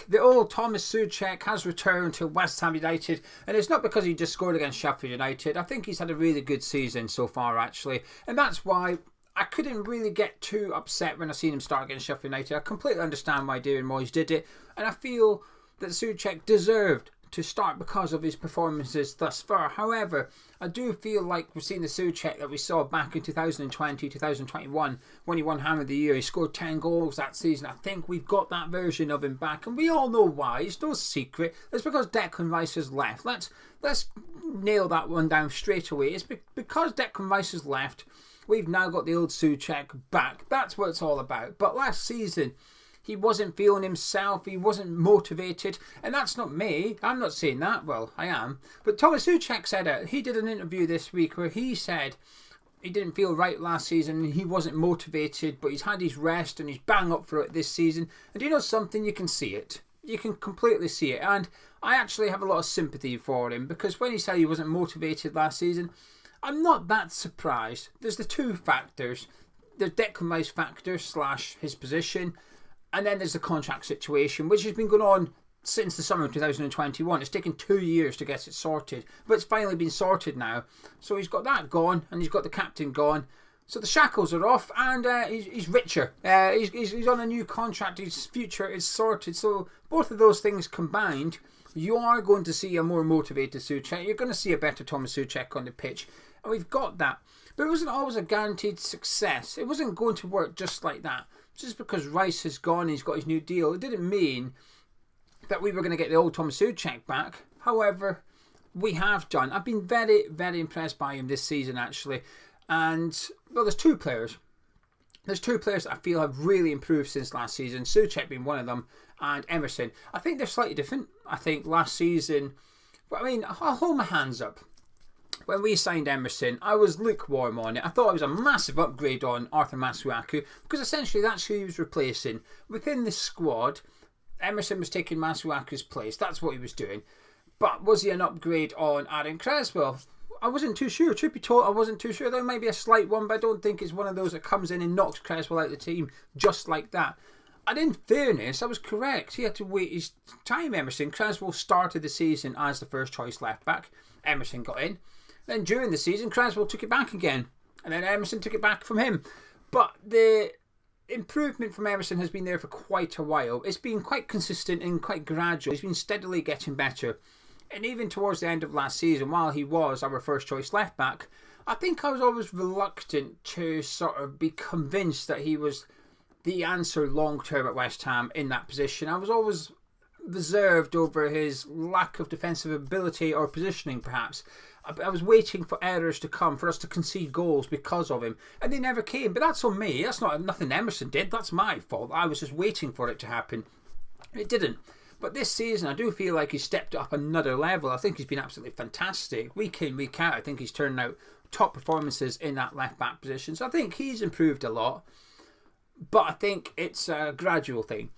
The old Tomas Soucek has returned to West Ham United, and it's not because he just scored against Sheffield United. I think he's had a really good season so far, actually, and that's why I couldn't really get too upset when I seen him start against Sheffield United. I completely understand why David Moyes did it, and I feel that Soucek deserved to start because of his performances thus far. However, I do feel like we're seeing the Soucek that we saw back in 2020, 2021 when he won Ham of the Year. He scored 10 goals that season. I think we've got that version of him back, and we all know why. It's no secret. It's because Declan Rice has left. Let's nail that one down straight away. It's because Declan Rice has left, we've now got the old Soucek back. That's what it's all about. But last season, he wasn't feeling himself, he wasn't motivated, and that's not me. I'm not saying that, well, I am. But Tomas Soucek said it. He did an interview this week where he said he didn't feel right last season, and he wasn't motivated, but he's had his rest and he's bang up for it this season. And do you know something? You can see it. You can completely see it. And I actually have a lot of sympathy for him, because when he said he wasn't motivated last season, I'm not that surprised. There's the two factors. There's Declan Rice factor / his position, and then there's the contract situation, which has been going on since the summer of 2021. It's taken 2 years to get it sorted, but it's finally been sorted now. So he's got that gone, and he's got the captain gone. So the shackles are off, and he's richer. He's on a new contract. His future is sorted. So both of those things combined, you are going to see a more motivated Soucek. You're going to see a better Tomas Soucek on the pitch, and we've got that. But it wasn't always a guaranteed success. It wasn't going to work just like that. Just because Rice has gone, he's got his new deal, it didn't mean that we were going to get the old Tomas Soucek back. However, we have done. I've been very, very impressed by him this season, actually. And, well, there's two players. There's two players that I feel have really improved since last season. Soucek being one of them, and Emerson. I think they're slightly different. I think last season, but I mean, I'll hold my hands up. When we signed Emerson, I was lukewarm on it. I thought it was a massive upgrade on Arthur Masuaku, because essentially that's who he was replacing. Within the squad, Emerson was taking Masuaku's place. That's what he was doing. But was he an upgrade on Aaron Creswell? I wasn't too sure. Truth be told, I wasn't too sure. There might be a slight one, but I don't think it's one of those that comes in and knocks Creswell out of the team just like that. And in fairness, I was correct. He had to wait his time, Emerson. Creswell started the season as the first choice left back. Emerson got in. Then during the season, Creswell took it back again. And then Emerson took it back from him. But the improvement from Emerson has been there for quite a while. It's been quite consistent and quite gradual. He's been steadily getting better. And even towards the end of last season, while he was our first choice left back, I think I was always reluctant to sort of be convinced that he was the answer long term at West Ham in that position. I was always reserved over his lack of defensive ability or positioning, perhaps. I was waiting for errors to come, for us to concede goals because of him, and they never came. But that's on me. That's not nothing Emerson did. That's my fault. I was just waiting for it to happen. It didn't. But this season, I do feel like he's stepped up another level. I think he's been absolutely fantastic. Week in, week out, I think he's turning out top performances in that left-back position. So I think he's improved a lot. But I think it's a gradual thing.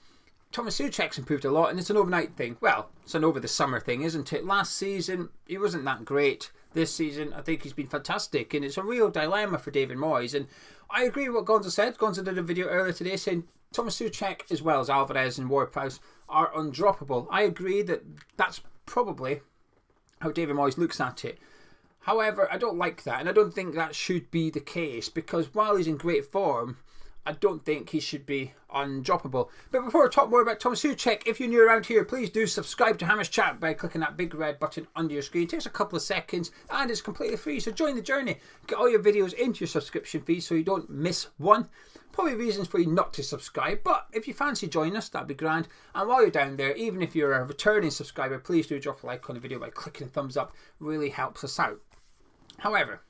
Tomas Soucek's improved a lot, and it's an overnight thing. Well, it's an over the summer thing, isn't it? Last season, he wasn't that great. This season, I think he's been fantastic, and it's a real dilemma for David Moyes. And I agree with what Gonza said. Gonza did a video earlier today saying Tomas Soucek, as well as Alvarez and Ward-Prowse, are undroppable. I agree that that's probably how David Moyes looks at it. However, I don't like that, and I don't think that should be the case, because while he's in great form, I don't think he should be undroppable. But before I talk more about Tomas Soucek, if you're new around here, please do subscribe to Hammer's Chat by clicking that big red button under your screen. It takes a couple of seconds and it's completely free, so join the journey. Get all your videos into your subscription feed so you don't miss one. Probably reasons for you not to subscribe, but if you fancy joining us, that'd be grand. And while you're down there, even if you're a returning subscriber, please do drop a like on the video by clicking the thumbs up. It really helps us out. However,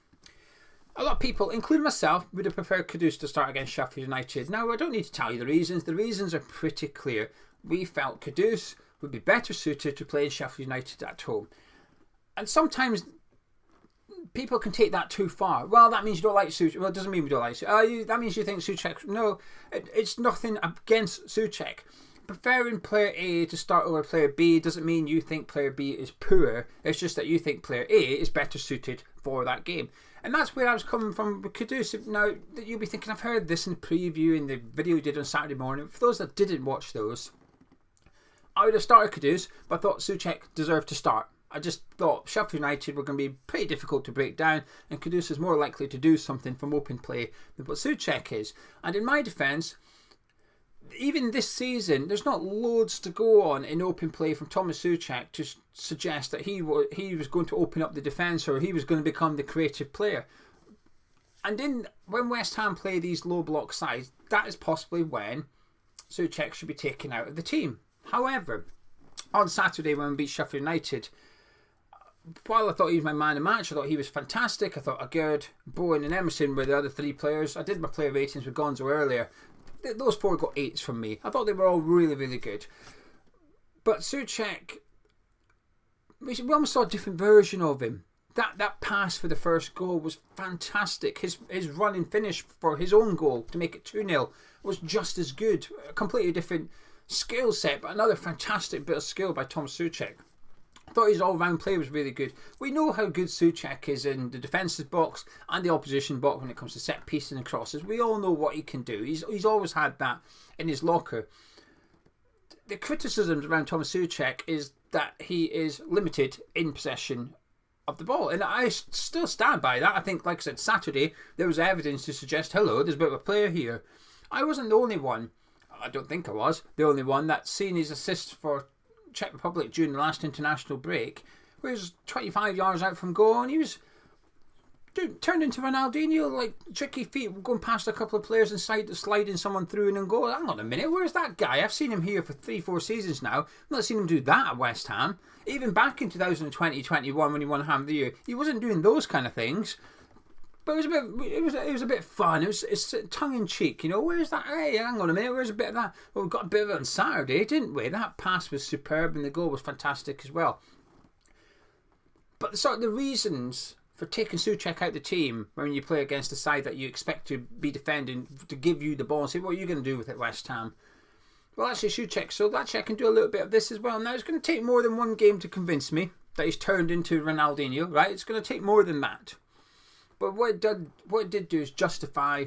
a lot of people, including myself, would have preferred Kudus to start against Sheffield United. Now, I don't need to tell you the reasons. The reasons are pretty clear. We felt Kudus would be better suited to play in Sheffield United at home. And sometimes people can take that too far. Well, that means you don't like Soucek. Well, it doesn't mean we don't like Soucek. That means you think Soucek. No, it's nothing against Soucek. Preferring player A to start over player B doesn't mean you think player B is poor. It's just that you think player A is better suited for that game. And that's where I was coming from with Kudus. Now, you'll be thinking, I've heard this in the preview in the video we did on Saturday morning. For those that didn't watch those, I would have started Kudus, but I thought Soucek deserved to start. I just thought Sheffield United were going to be pretty difficult to break down, and Kudus is more likely to do something from open play than what Soucek is. And in my defence, even this season, there's not loads to go on in open play from Tomas Soucek to suggest that he was going to open up the defence or he was going to become the creative player. And when West Ham play these low block sides, that is possibly when Soucek should be taken out of the team. However, on Saturday when we beat Sheffield United, while I thought he was my man of the match, I thought he was fantastic. I thought Agard, Bowen and Emerson were the other three players. I did my player ratings with Gonzo earlier. Those four got 8s from me. I thought they were all really, really good. But Soucek, we almost saw a different version of him. That pass for the first goal was fantastic. His run and finish for his own goal to make it 2-0 was just as good. A completely different skill set, but another fantastic bit of skill by Tomas Soucek. I thought his all-round play was really good. We know how good Soucek is in the defensive box and the opposition box when it comes to set pieces and crosses. We all know what he can do. He's always had that in his locker. The criticisms around Tomas Soucek is that he is limited in possession of the ball, and I still stand by that. I think, like I said, Saturday there was evidence to suggest, hello, there's a bit of a player here. I wasn't the only one. I don't think I was the only one that's seen his assist for Czech Republic during the last international break, where he was 25 yards out from goal and he was turned into Ronaldinho, like tricky feet going past a couple of players and sliding someone through and then goal. Hang on a minute, where's that guy? I've seen him here for 3-4 seasons now. I've not seen him do that at West Ham. Even back in 2020-21 when he won Ham of the Year, he wasn't doing those kind of things. But it was a bit fun. It's tongue in cheek, you know. Where's that? Hey, hang on a minute. Where's a bit of that? Well, we got a bit of it on Saturday, didn't we? That pass was superb, and the goal was fantastic as well. But the reasons for taking Soucek out the team when you play against a side that you expect to be defending, to give you the ball and say, what are you going to do with it, West Ham? Well, actually, Soucek. So actually, I can do a little bit of this as well. Now, it's going to take more than one game to convince me that he's turned into Ronaldinho, right? It's going to take more than that. But what it did do is justify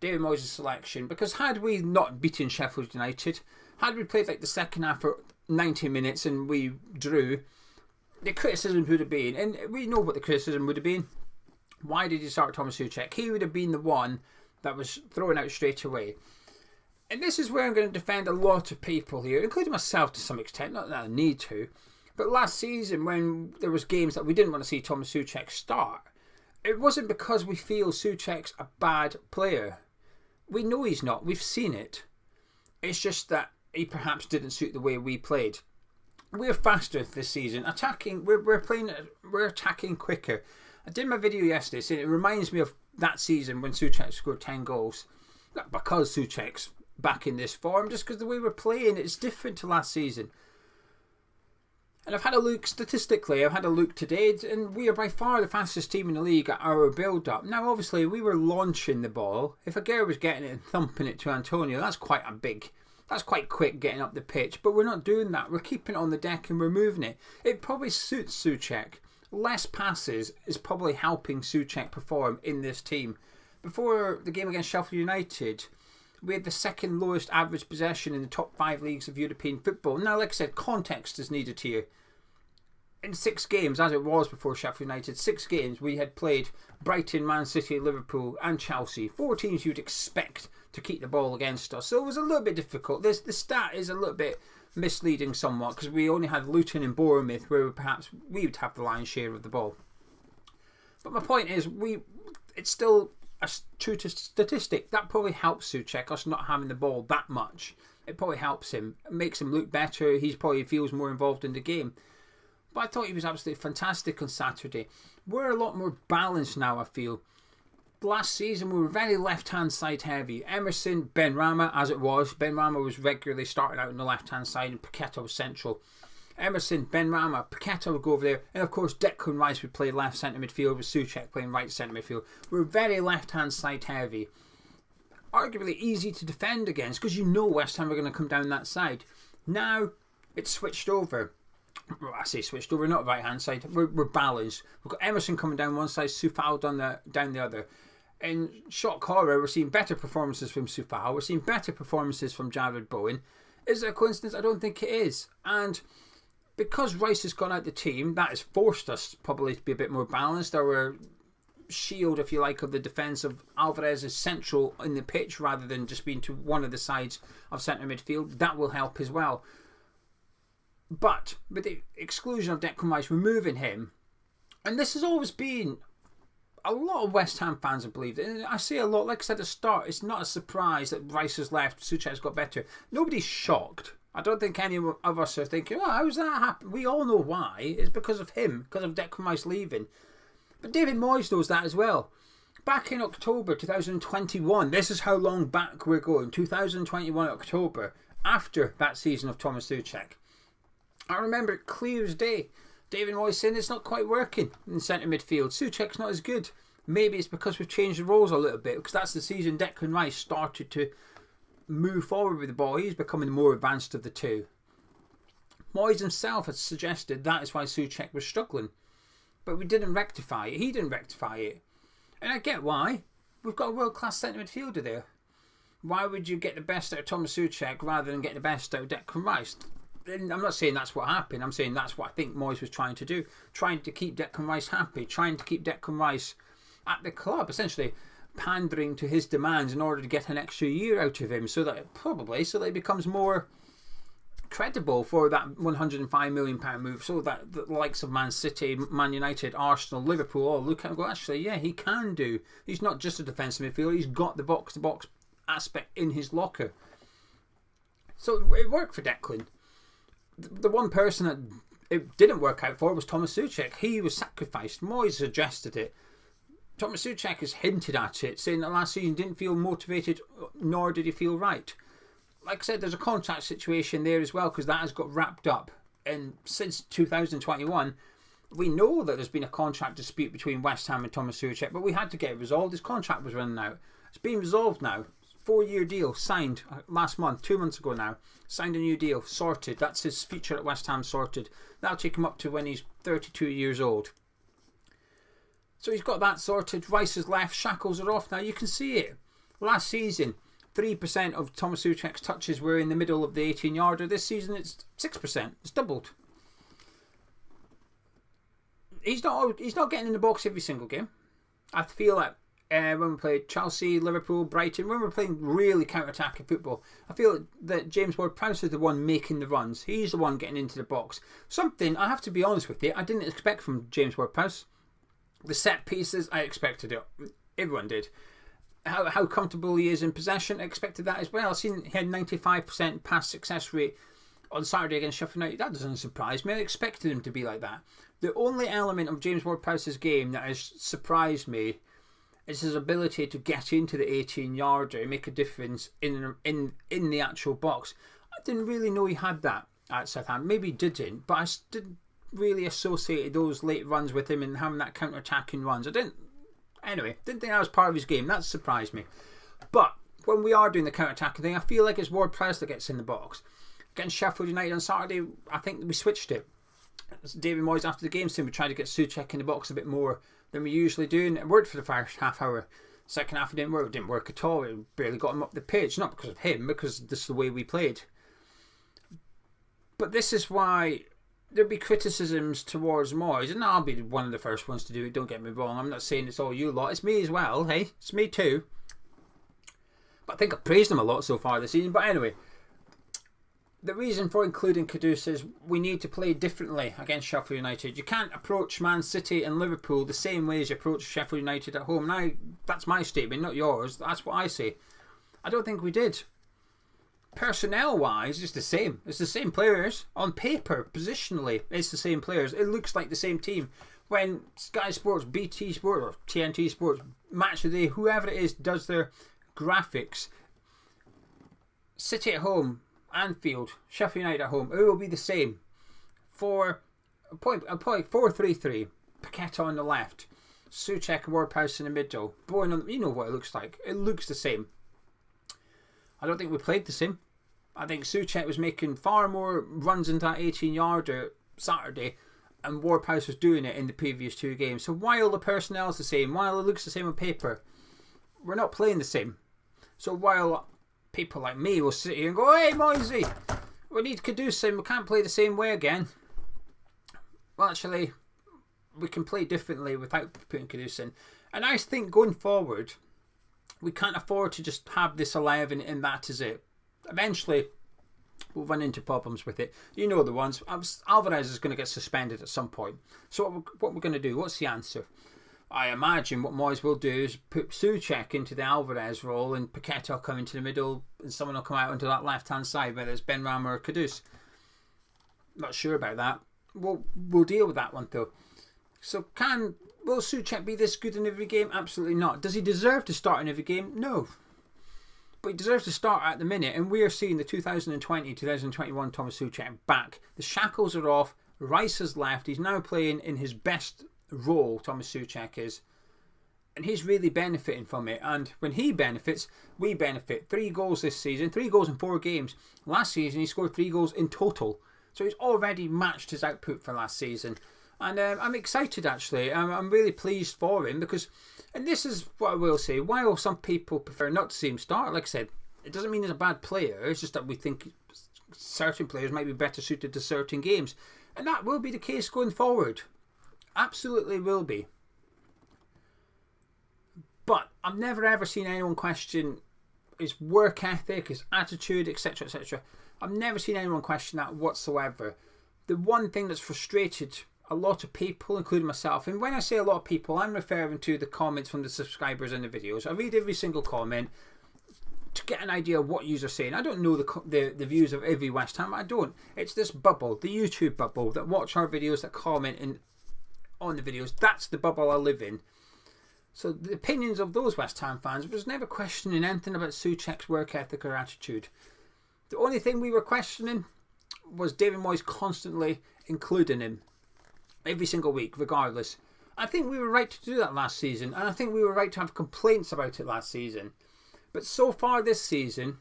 David Moyes' selection, because had we not beaten Sheffield United, had we played like the second half for 90 minutes and we drew, the criticism would have been, and we know what the criticism would have been, why did you start Tomas Soucek? He would have been the one that was thrown out straight away. And this is where I'm going to defend a lot of people here, including myself to some extent, not that I need to. But last season, when there was games that we didn't want to see Tomas Soucek start, it wasn't because we feel Soucek's a bad player. We know he's not. We've seen it. It's just that he perhaps didn't suit the way we played. We're faster this season. We're attacking quicker. I did my video yesterday saying it reminds me of that season when Soucek scored 10 goals. Not because Soucek's back in this form, just because the way we're playing it's different to last season. And I've had a look statistically, I've had a look today, and we are by far the fastest team in the league at our build-up. Now, obviously, we were launching the ball. If Agüero was getting it and thumping it to Antonio, that's quite quick getting up the pitch. But we're not doing that. We're keeping it on the deck and we're moving it. It probably suits Soucek. Less passes is probably helping Soucek perform in this team. Before the game against Sheffield United, we had the second lowest average possession in the top 5 leagues of European football. Now, like I said, context is needed here. In 6 games, as it was before Sheffield United, 6 games, we had played Brighton, Man City, Liverpool and Chelsea. 4 teams you'd expect to keep the ball against us. So it was a little bit difficult. The stat is a little bit misleading somewhat, because we only had Luton and Bournemouth where perhaps we would have the lion's share of the ball. But my point is, it's still a true to statistic. That probably helps Soucek, us not having the ball that much. It probably helps him. It makes him look better. He probably feels more involved in the game. But I thought he was absolutely fantastic on Saturday. We're a lot more balanced now, I feel. Last season we were very left-hand side heavy. Emerson, Benrahma, as it was. Benrahma was regularly starting out on the left-hand side and Paqueta was central. Emerson, Benrahma, Paqueta would go over there, and of course Declan Rice would play left centre midfield with Soucek playing right centre midfield. We're very left-hand side heavy. Arguably easy to defend against because you know West Ham are going to come down that side. Now it's switched over. I say switched over, not right hand side. We're balanced. We've got Emerson coming down one side, Soufal down the other. In shock horror, we're seeing better performances from Soufal. We're seeing better performances from Jared Bowen. Is it a coincidence? I don't think it is. And because Rice has gone out the team, that has forced us probably to be a bit more balanced. Our shield, if you like, of the defence of Alvarez is central in the pitch rather than just being to one of the sides of centre midfield. That will help as well. But with the exclusion of Declan Rice, removing him, and this has always been a lot of West Ham fans have believed it. And I say a lot, like I said at the start, it's not a surprise that Rice has left, Soucek's got better. Nobody's shocked. I don't think any of us are thinking, oh, how's that happen? We all know why. It's because of him, because of Declan Rice leaving. But David Moyes knows that as well. Back in October 2021, this is how long back we're going, 2021 October, after that season of Tomas Soucek. I remember it clear as day. David Moyes saying it's not quite working in centre midfield. Soucek's not as good. Maybe it's because we've changed the roles a little bit, because that's the season Declan Rice started to move forward with the ball. He's becoming the more advanced of the two. Moyes himself had suggested that is why Soucek was struggling. But we didn't rectify it. He didn't rectify it. And I get why. We've got a world-class centre midfielder there. Why would you get the best out of Tomas Soucek rather than get the best out of Declan Rice? And I'm not saying that's what happened. I'm saying that's what I think Moyes was trying to do. Trying to keep Declan Rice happy. Trying to keep Declan Rice at the club. Essentially pandering to his demands in order to get an extra year out of him. So that he becomes more credible for that £105 million move, so that the likes of Man City, Man United, Arsenal, Liverpool all look at him and go, actually, yeah, he can do. He's not just a defensive midfielder, he's got the box-to-box aspect in his locker. So it worked for Declan. The one person that it didn't work out for was Tomas Soucek. He was sacrificed. Moyes suggested it. Tomas Soucek has hinted at it, saying that last season didn't feel motivated, nor did he feel right. Like I said, there's a contract situation there as well, because that has got wrapped up. And since 2021, we know that there's been a contract dispute between West Ham and Tomas Soucek, but we had to get it resolved. His contract was running out. It's been resolved now. 4-year deal signed last month, 2 months ago now. Signed a new deal, sorted. That's his future at West Ham sorted. That'll take him up to when he's 32 years old. So he's got that sorted. Rice has left. Shackles are off now. You can see it. Last season, 3% of Tomas Soucek's touches were in the middle of the 18-yarder. This season it's 6%. It's doubled. He's not getting in the box every single game. I feel like when we played Chelsea, Liverpool, Brighton, when we're playing really counter-attacking football, I feel that James Ward-Prowse is the one making the runs. He's the one getting into the box. Something, I have to be honest with you, I didn't expect from James Ward-Prowse. The set pieces, I expected it. Everyone did. How comfortable he is in possession, I expected that as well. I've seen he had 95% pass success rate on Saturday against Sheffield United. That doesn't surprise me. I expected him to be like that. The only element of James Ward-Prowse's game that has surprised me is his ability to get into the 18-yarder and make a difference in the actual box. I didn't really know he had that at Southampton. Maybe he didn't, but I didn't really associate those late runs with him and having that counter-attacking runs. Didn't think that was part of his game. That surprised me. But when we are doing the counter-attacking thing, I feel like it's Ward-Prowse that gets in the box. Against Sheffield United on Saturday, I think we switched it. David Moyes after the game said we tried to get Soucek in the box a bit more than we usually do, and it worked for the first half hour. Second half it didn't work. It didn't work at all. It barely got him up the pitch. Not because of him, because this is the way we played. But this is why there'll be criticisms towards Moyes, and I'll be one of the first ones to do it. Don't get me wrong. I'm not saying it's all you lot. It's me as well. Hey, it's me too. But I think I've praised him a lot so far this season. But anyway, the reason for including Kudus is we need to play differently against Sheffield United. You can't approach Man City and Liverpool the same way as you approach Sheffield United at home. Now, that's my statement, not yours. That's what I say. I don't think we did. Personnel-wise, it's the same. It's the same players. On paper, positionally, it's the same players. It looks like the same team. When Sky Sports, BT Sport, or TNT Sports, Match of the Day, whoever it is, does their graphics, City at home, Anfield, Sheffield United at home, it will be the same. 4-3-3. Paqueta on the left, Soucek and Ward-Prowse in the middle. Bowen on, you know what it looks like. It looks the same. I don't think we played the same. I think Soucek was making far more runs into that 18-yarder Saturday, and Ward-Prowse was doing it in the previous 2 games. So while the personnel is the same, while it looks the same on paper, we're not playing the same. So while people like me will sit here and go, hey Moisey, we need Kudus in, we can't play the same way again. Well, actually, we can play differently without putting Kudus in. And I think going forward, we can't afford to just have this 11 and that is it. Eventually, we'll run into problems with it. You know the ones. Alvarez is going to get suspended at some point. So what we're going to do, what's the answer? I imagine what Moyes will do is put Soucek into the Alvarez role and Paqueta will come into the middle and someone will come out onto that left-hand side, whether it's Benrahma or Kudus. Not sure about that. We'll deal with that one though. So will Soucek be this good in every game? Absolutely not. Does he deserve to start in every game? No. But he deserves to start at the minute, and we are seeing the 2020-2021 Tomas Soucek back. The shackles are off. Rice has left. He's now playing in his best role, Tomas Soucek is. And he's really benefiting from it. And when he benefits, we benefit. 3 goals this season. 3 goals in 4 games. Last season, he scored 3 goals in total. So he's already matched his output for last season. And I'm excited, actually. I'm really pleased for him because... And this is what I will say. While some people prefer not to see him start, like I said, it doesn't mean he's a bad player. It's just that we think certain players might be better suited to certain games. And that will be the case going forward. Absolutely will be. But I've never ever seen anyone question his work ethic, his attitude, etc, etc. I've never seen anyone question that whatsoever. The one thing that's frustrated a lot of people, including myself, and when I say a lot of people, I'm referring to the comments from the subscribers in the videos. I read every single comment to get an idea of what you are saying. I don't know the views of every West Ham. I don't. It's this bubble, the YouTube bubble, that watch our videos, that comment on the videos. That's the bubble I live in. So the opinions of those West Ham fans was never questioning anything about Soucek's work ethic or attitude. The only thing we were questioning was David Moyes constantly including him every single week, regardless. I think we were right to do that last season, and I think we were right to have complaints about it last season. But so far this season,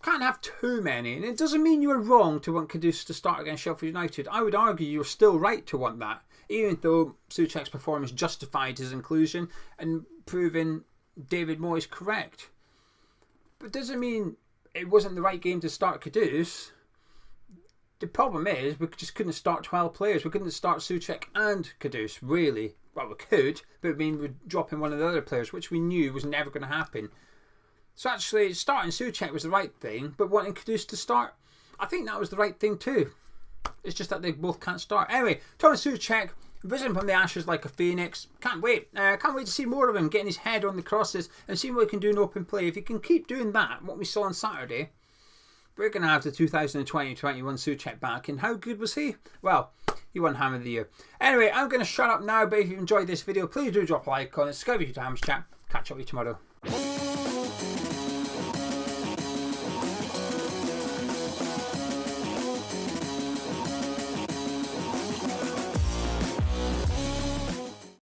can't have too many, and it doesn't mean you were wrong to want Kudus to start against Sheffield United. I would argue you're still right to want that, even though Soucek's performance justified his inclusion and proving David Moyes correct. But it doesn't mean it wasn't the right game to start Kudus. The problem is we just couldn't start 12 players. We couldn't start Soucek and Kudus, really. Well, we could, but it mean we're dropping one of the other players, which we knew was never going to happen. So actually, starting Soucek was the right thing, but wanting Kudus to start, I think that was the right thing too. It's just that they both can't start. Anyway, Tomas Soucek, risen from the ashes like a phoenix. Can't wait. Can't wait to see more of him getting his head on the crosses and seeing what he can do in open play. If he can keep doing that, what we saw on Saturday, we're going to have the 2020-21 Soucek back. And how good was he? Well, he won Ham of the Year. Anyway, I'm going to shut up now, but if you enjoyed this video, please do drop a like on it. Subscribe to Ham's Chat. Catch up with you tomorrow.